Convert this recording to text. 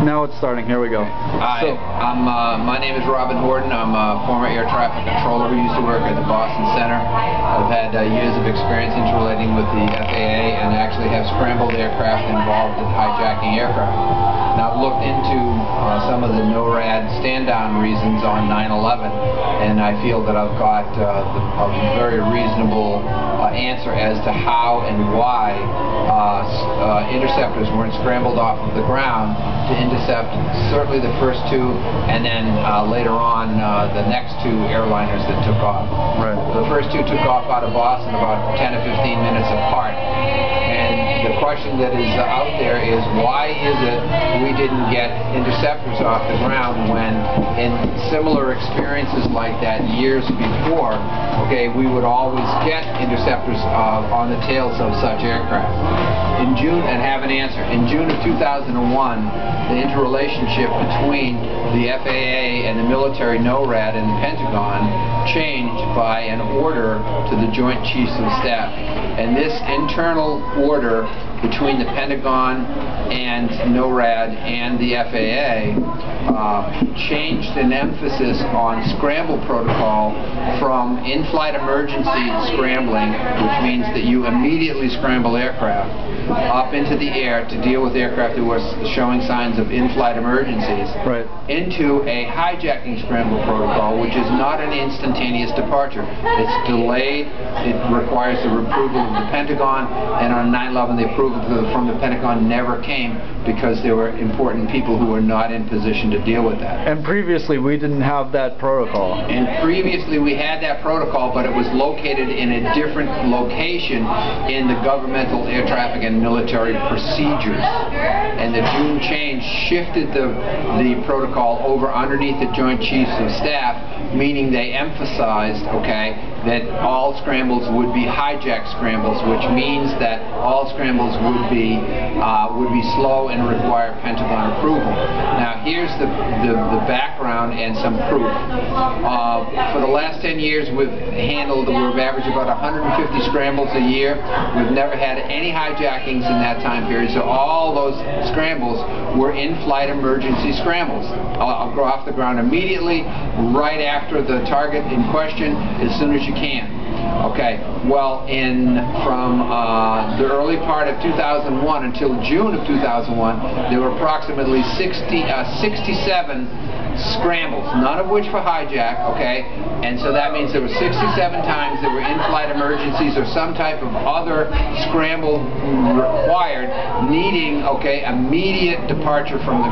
Now it's starting. Here we go. Hi, my name is Hordon. I'm a former air traffic controller who used to work at the Boston Center. I've had years of experience interrelating with the FAA and actually have scrambled aircraft involved in hijacking aircraft. Now I've looked into some of the NORAD stand-down reasons on 9/11, and I feel that I've got a very reasonable answer as to how and why interceptors weren't scrambled off of the ground to intercept certainly the first two, and then later on the next two airliners that took off. Right. The first two took off out of Boston about 10 to 15 minutes apart. And the question that is out there is, why is it we didn't get interceptors off the ground when in similar experiences like that years before, okay, we would always get interceptors on the tails of such aircraft. In June, and have an answer, in June of 2001, the interrelationship between the FAA and the military NORAD and the Pentagon changed by an order to the Joint Chiefs of Staff. And this internal order between the Pentagon and NORAD and the FAA changed an emphasis on scramble protocol from in-flight emergency scrambling, which means that you immediately scramble aircraft up into the air to deal with aircraft that were showing signs of in-flight emergencies, right, into a hijacking scramble protocol, which is not an instantaneous departure. It's delayed. It requires the approval of the Pentagon, and on 9/11 the approval from the Pentagon never came because there were important people who were not in position to deal with that. And previously we didn't have that protocol. And previously we had that protocol, but it was located in a different location in the governmental air traffic and military procedures. And the June change shifted the protocol over underneath the Joint Chiefs of Staff, meaning they emphasized, okay, that all scrambles would be hijack scrambles, which means that all scrambles would be slow and require Pentagon approval. Now here's the background and some proof. For the last 10 years we've averaged about 150 scrambles a year. We've never had any hijackings in that time period, so all those scrambles were in-flight emergency scrambles. I'll go off the ground immediately, right after the target in question, as soon as you can. Okay, well, from the early part of 2001 until June of 2001, there were approximately 67 scrambles, none of which for hijack, okay, and so that means there were 67 times there were in-flight emergencies or some type of other scramble required, needing, okay, immediate departure from the